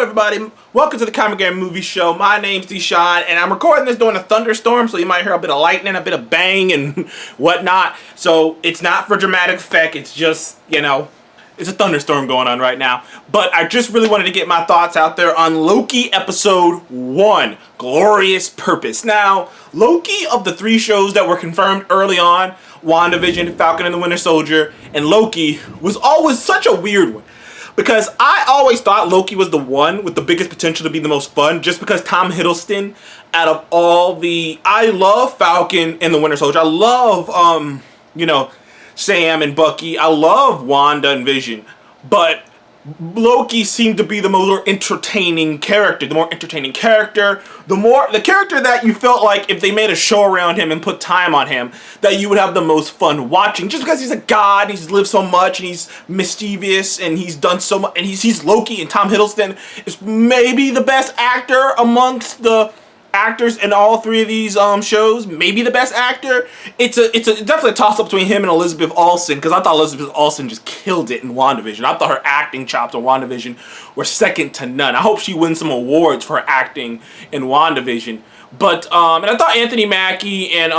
everybody, welcome to the Comic Game Movie Show. My name's Deshaun, and I'm recording this during a thunderstorm, so you might hear a bit of lightning, a bit of bang, and whatnot. So it's not for dramatic effect, it's just, it's a thunderstorm going on right now. But I just really wanted to get my thoughts out there on Loki Episode 1, Glorious Purpose. Now, Loki, of the 3 shows that were confirmed early on, WandaVision, Falcon and the Winter Soldier, and Loki, was always such a weird one. Because I always thought Loki was the one with the biggest potential to be the most fun, just because Tom Hiddleston, out of all the... I love Falcon and the Winter Soldier. I love, Sam and Bucky. I love Wanda and Vision. But Loki seemed to be the more entertaining character. The character that you felt like if they made a show around him and put time on him, that you would have the most fun watching. Just because he's a god, he's lived so much, and he's mischievous, and he's done so much, and he's Loki, and Tom Hiddleston is maybe the best actor amongst the actors in all 3 of these shows, maybe the best actor. It's definitely a toss-up between him and Elizabeth Olsen, because I thought Elizabeth Olsen just killed it in WandaVision. I thought her acting chops on WandaVision were second to none. I hope she wins some awards for her acting in WandaVision. But and I thought Anthony Mackie and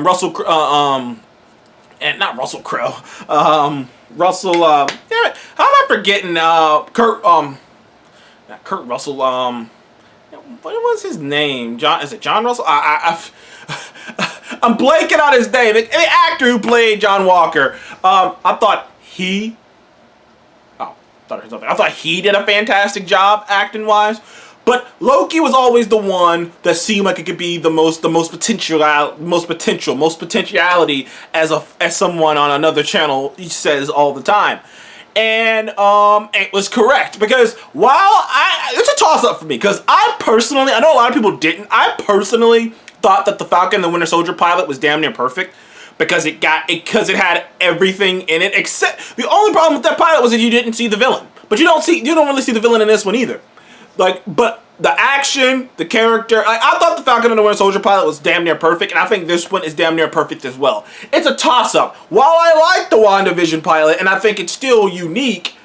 Russell and not Russell Crowe, Russell damn it, how am I forgetting Kurt Russell, what was his name? Is it John Russell? I'm blanking on his name. The actor who played John Walker. I thought he did a fantastic job acting wise. But Loki was always the one that seemed like it could be the most potentiality as someone on another channel says all the time. And it was correct, because it's a toss-up for me, because I know a lot of people didn't. I personally thought that the Falcon and the Winter Soldier pilot was damn near perfect, because it had everything in it, except the only problem with that pilot was that you didn't see the villain. But you don't really see the villain in this one either. But the action, the character, I thought the Falcon and the Winter Soldier pilot was damn near perfect, and I think this one is damn near perfect as well. It's a toss-up. While I like the WandaVision pilot, and I think it's still unique,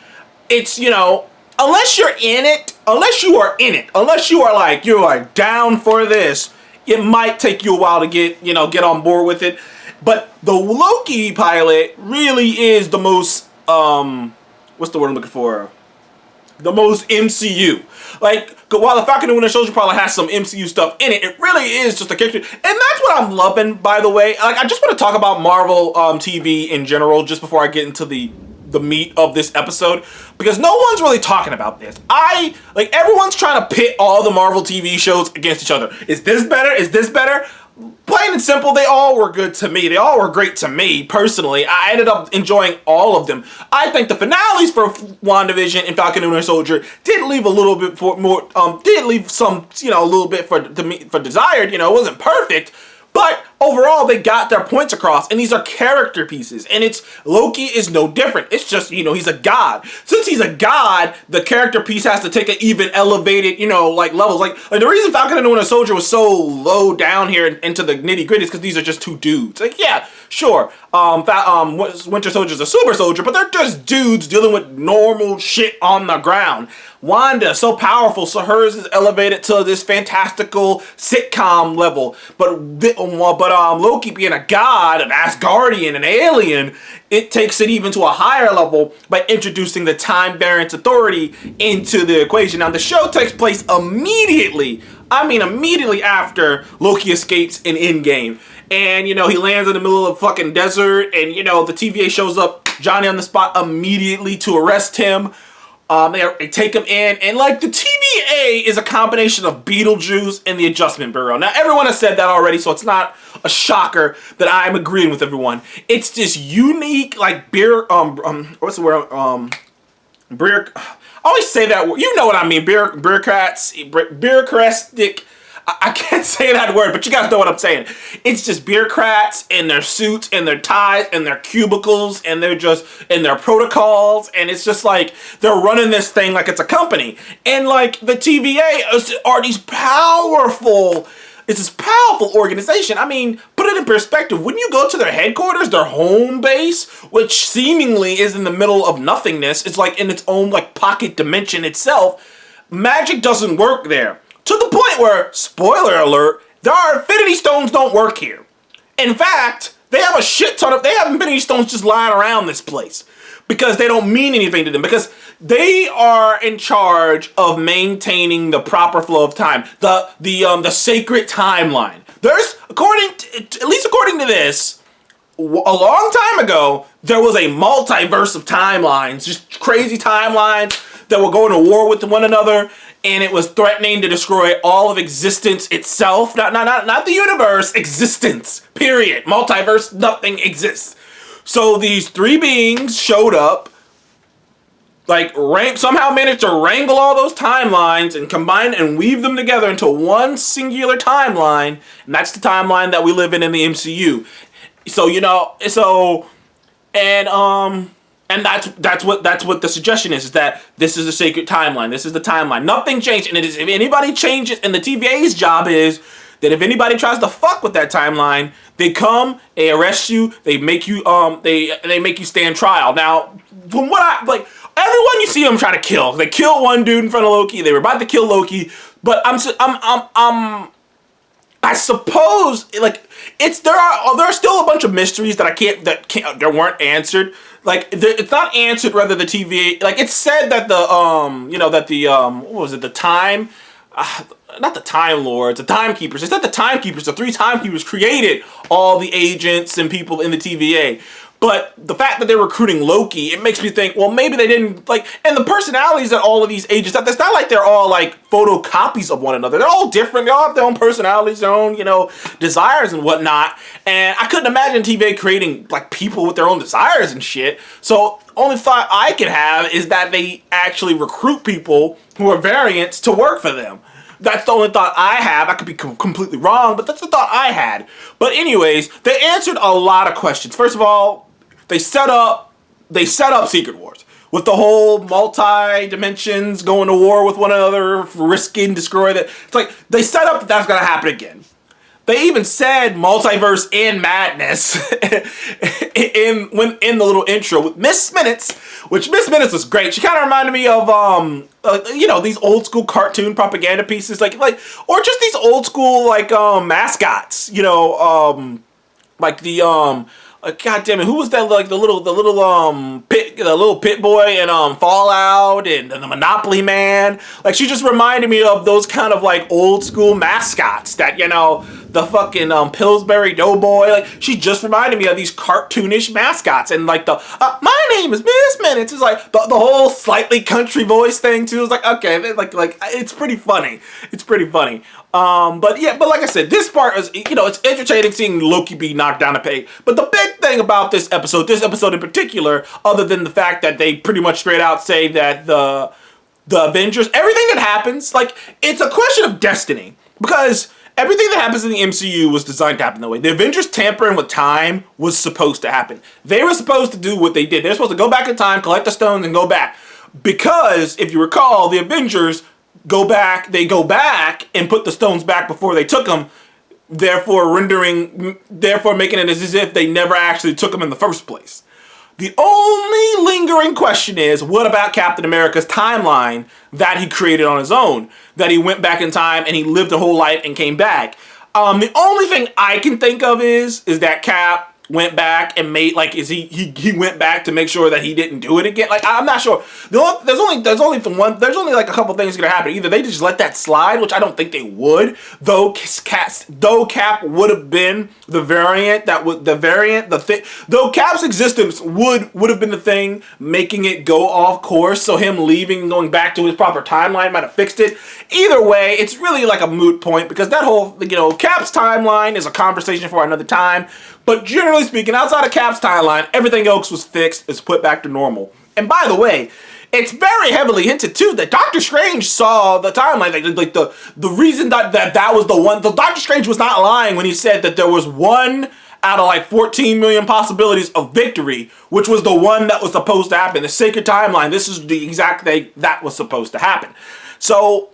it's, unless you are in it, unless you are down for this, it might take you a while to get on board with it. But the Loki pilot really is the most, what's the word I'm looking for? The most MCU. While the Falcon and Winter Soldier probably has some MCU stuff in it, it really is just a character. And that's what I'm loving, by the way. I just want to talk about Marvel TV in general, just before I get into the meat of this episode, because no one's really talking about this. Everyone's trying to pit all the Marvel TV shows against each other. Is this better? Is this better? Plain and simple, they all were good to me. They all were great to me, personally. I ended up enjoying all of them. I think the finales for WandaVision and Falcon and Winter Soldier did leave a little bit a little bit for desired. It wasn't perfect, but overall they got their points across, and these are character pieces, and Loki is no different. It's just, he's a god. Since he's a god, the character piece has to take an even elevated, levels. Like the reason Falcon and the Winter Soldier was so low down here into the nitty gritty is because these are just 2 dudes. Yeah, sure, Winter Soldier's a super soldier, but they're just dudes dealing with normal shit on the ground. Wanda, so powerful, so hers is elevated to this fantastical sitcom level. But Loki being a god, an Asgardian, an alien, it takes it even to a higher level by introducing the Time Variance Authority into the equation. Now, the show takes place immediately after Loki escapes in EndGame. And, he lands in the middle of the fucking desert, and, the TVA shows up, Johnny on the spot, immediately to arrest him. They take him in, and the TVA is a combination of Beetlejuice and the Adjustment Bureau. Now, everyone has said that already, so it's not a shocker that I'm agreeing with everyone. It's this unique, what's the word? I always say that word. You know what I mean? Bureaucratic. I can't say that word, but you guys know what I'm saying. It's just bureaucrats in their suits and their ties and their cubicles, and they're just in their protocols, and it's just they're running this thing like it's a company. And the TVA are these powerful it's this powerful organization. I mean, put it in perspective. When you go to their headquarters, their home base, which seemingly is in the middle of nothingness, it's like in its own like pocket dimension itself, magic doesn't work there. To the point where, spoiler alert, our Infinity Stones don't work here. In fact, they have a shit ton of, they have Infinity Stones just lying around this place because they don't mean anything to them, because they are in charge of maintaining the proper flow of time, the sacred timeline. There's, at least according to this, a long time ago, there was a multiverse of timelines, just crazy timelines that were going to war with one another, and it was threatening to destroy all of existence itself. Not the universe, existence, period. Multiverse, nothing exists. So these three beings showed up, like somehow managed to wrangle all those timelines and combine and weave them together into one singular timeline, and that's the timeline that we live in the MCU. So, you know, and that's what the suggestion is that this is a sacred timeline. This is the timeline. Nothing changed, and it is, if anybody changes, and the TVA's job is that if anybody tries to fuck with that timeline, they come, they arrest you, they make you they make you stand trial. Now, from what everyone you see them try to kill. They kill one dude in front of Loki. They were about to kill Loki, but I suppose like there are still a bunch of mysteries that weren't answered. Like it's not answered whether the TVA, like it's said that what was it, the time, not the Time Lords, the Timekeepers. It's not the Timekeepers. The three Timekeepers created all the agents and people in the TVA. But the fact that they're recruiting Loki, it makes me think, well, maybe they didn't, like, and the personalities that all of these agents have, it's not like they're all, like, photocopies of one another. They're all different. They all have their own personalities, their own, desires and whatnot. And I couldn't imagine TVA creating, like, people with their own desires and shit. So, only thought I could have is that they actually recruit people who are variants to work for them. That's the only thought I have. I could be completely wrong, but that's the thought I had. But anyways, they answered a lot of questions. First of all, they set up Secret Wars with the whole multi-dimensions going to war with one another, risking destroy that. It's like they set up that's gonna happen again. They even said multiverse and madness in the little intro with Miss Minutes, which Miss Minutes was great. She kind of reminded me of these old school cartoon propaganda pieces, like or just these old school mascots, like the God damn it, who was that? Like the little pit boy in Fallout and the Monopoly Man. Like she just reminded me of those kind of like old school mascots that the fucking Pillsbury Doughboy. Like she just reminded me of these cartoonish mascots, and like the my name is Miss Minutes. It's like the whole slightly country voice thing too. It's like okay, like it's pretty funny. It's pretty funny. But like I said, this part is, it's entertaining seeing Loki be knocked down a peg. But the big thing about this episode in particular, other than the fact that they pretty much straight out say that the Avengers, everything that happens, like, it's a question of destiny. Because everything that happens in the MCU was designed to happen that way. The Avengers tampering with time was supposed to happen. They were supposed to do what they did. They're supposed to go back in time, collect the stones, and go back. Because, if you recall, the Avengers go back and put the stones back before they took them, therefore making it as if they never actually took them in the first place. The only lingering question is, what about Captain America's timeline that he created on his own? That he went back in time and he lived a whole life and came back. The only thing I can think of is that Cap went back and made, like, he went back to make sure that he didn't do it again. Like, I'm not sure. There's only like a couple things gonna happen. Either they just let that slide, which I don't think they would, though Cap would have been the variant though Cap's existence would have been the thing making it go off course, so him leaving and going back to his proper timeline might have fixed it. Either way, it's really like a moot point, because that whole, Cap's timeline is a conversation for another time. But generally speaking, outside of Cap's timeline, everything else was fixed, is put back to normal. And by the way, it's very heavily hinted too that Doctor Strange saw the timeline. Like the reason that was the one. The Doctor Strange was not lying when he said that there was one out of like 14 million possibilities of victory, which was the one that was supposed to happen. The sacred timeline. This is the exact thing that was supposed to happen. So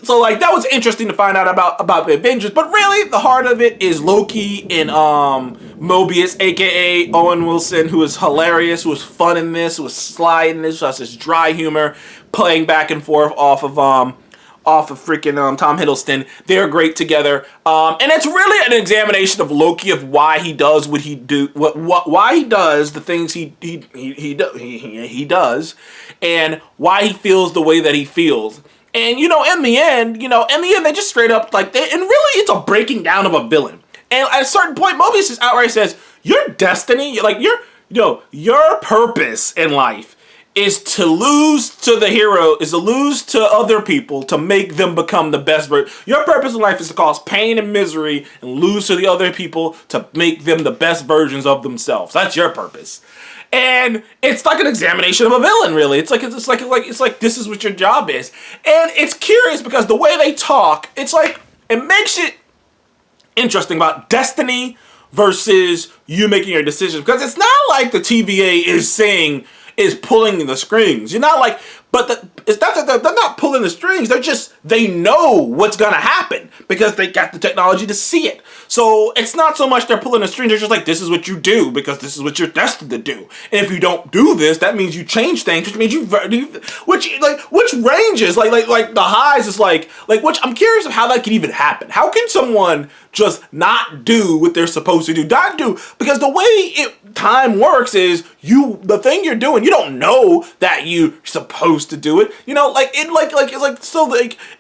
so like that was interesting to find out about the Avengers, but really the heart of it is Loki and Mobius, aka Owen Wilson, who is hilarious, who was fun in this, who was sly in this, who has this dry humor, playing back and forth off of freaking Tom Hiddleston. They're great together, and it's really an examination of Loki, of why he does what he do, why he does the things he does, and why he feels the way that he feels. And in the end, they just straight up and really it's a breaking down of a villain. And at a certain point, Mobius just outright says, "Your destiny, like your purpose in life is to lose to the hero, is to lose to other people to make them become the best version. Your purpose in life is to cause pain and misery and lose to the other people to make them the best versions of themselves. That's your purpose." And it's like an examination of a villain, really. It's like this is what your job is. And it's curious because the way they talk, it's like it makes it interesting about destiny versus you making your decisions, because it's not like the TVA is pulling the strings. You're not like, but it's not that they're not pulling the strings. They know what's gonna happen because they got the technology to see it. So it's not so much they're pulling the strings. They're just like, this is what you do because this is what you're destined to do. And if you don't do this, that means you change things, which means which ranges like the highs is like which I'm curious of how that could even happen. How can someone just not do what they're supposed to do? Not do, because the way time works is the thing you're doing, you don't know that you're supposed to do it.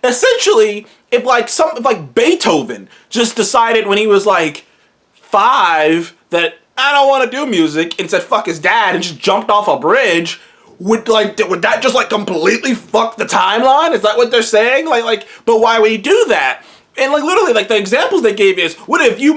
Essentially, if Beethoven just decided when he was like 5 that I don't want to do music and said fuck his dad and just jumped off a bridge, would that just completely fuck the timeline? Is that what they're saying? But why would he do that? And literally, the examples they gave is, what if you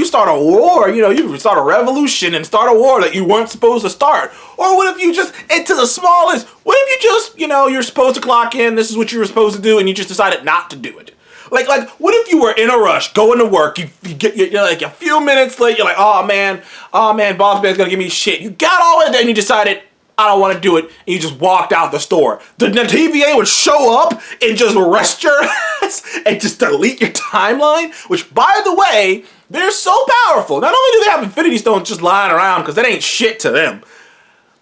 start a war, you start a revolution and start a war that you weren't supposed to start? Or what if you just, and to the smallest, what if you just, you're supposed to clock in, this is what you were supposed to do, and you just decided not to do it? What if you were in a rush, going to work, you're like a few minutes late, you're like, oh man, boss man's gonna give me shit. You got all in there and you decided, I don't want to do it, and you just walked out the store. The TVA would show up and just arrest your ass and just delete your timeline, which, by the way, they're so powerful. Not only do they have Infinity Stones just lying around, because that ain't shit to them,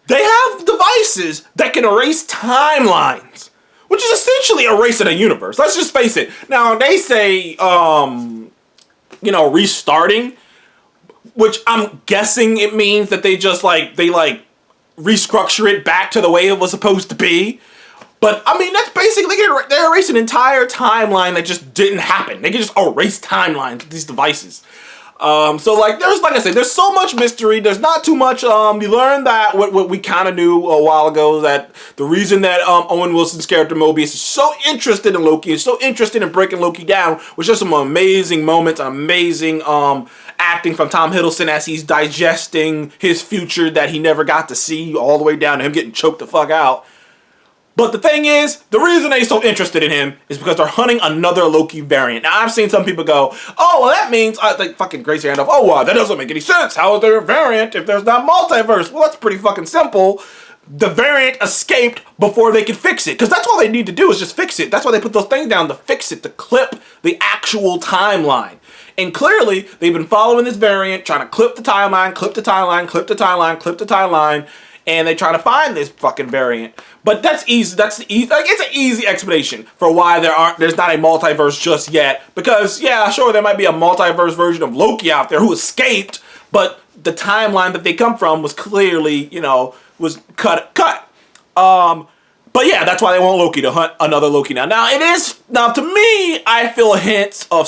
they have devices that can erase timelines, which is essentially erasing a universe. Let's just face it. Now, they say, restarting, which I'm guessing it means that they just, restructure it back to the way it was supposed to be. But I mean, that's basically, they're erasing an entire timeline that just didn't happen. They can just erase timelines with these devices. There's so much mystery. There's not too much. You learn that what we kind of knew a while ago, that the reason that Owen Wilson's character Mobius is so interested in Loki, is so interested in breaking Loki down, was just some amazing moments, amazing acting from Tom Hiddleston as he's digesting his future that he never got to see, all the way down to him getting choked the fuck out. But the thing is, the reason they're so interested in him is because they're hunting another Loki variant. Now, I've seen some people go, oh, well, that means, fucking Gracie Randolph, that doesn't make any sense. How is there a variant if there's not multiverse? Well, that's pretty fucking simple. The variant escaped before they could fix it, because that's all they need to do is just fix it. That's why they put those things down, to fix it, to clip the actual timeline. And clearly, they've been following this variant, trying to clip the timeline, and they try to find this fucking variant. But that's easy. It's an easy explanation for why there's not a multiverse just yet. Because, yeah, sure, there might be a multiverse version of Loki out there who escaped, but the timeline that they come from was clearly, was cut. But yeah, that's why they want Loki, to hunt another Loki now. Now to me, I feel hints of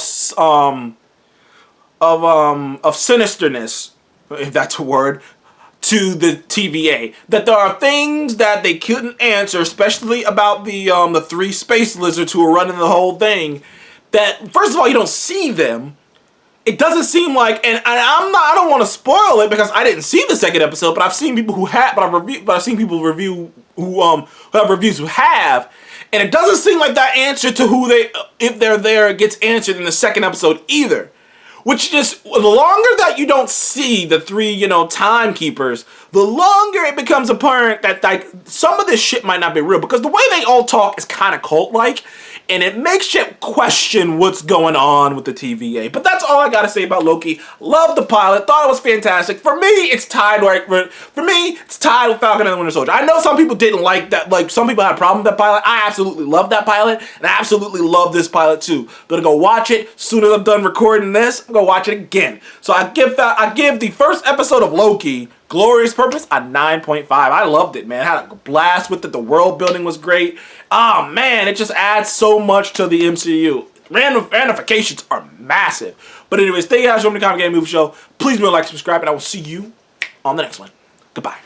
sinisterness, if that's a word, to the TVA. That there are things that they couldn't answer, especially about the 3 space lizards who are running the whole thing. That, first of all, you don't see them. It doesn't seem like, and I don't want to spoil it because I didn't see the second episode, but I've seen people who have, I've seen people review who have reviews who have, and it doesn't seem like that answer to if they're there gets answered in the second episode either. Which just, the longer that you don't see the three, timekeepers, the longer it becomes apparent that, like, some of this shit might not be real. Because the way they all talk is kind of cult-like, and it makes you question what's going on with the TVA. But that's all I gotta say about Loki. Love the pilot, thought it was fantastic. For me, it's tied with Falcon and the Winter Soldier. I know some people didn't like that, like some people had a problem with that pilot. I absolutely love that pilot, and I absolutely love this pilot too. Gonna go watch it. As soon as I'm done recording this, I'm gonna watch it again. So I give the first episode of Loki, Glorious Purpose, a 9.5. I loved it, man. I had a blast with it. The world building was great. Oh, man, it just adds so much to the MCU. Ramifications are massive. But anyways, thank you guys for watching the Comic Game Movie Show. Please be like, subscribe, and I will see you on the next one. Goodbye.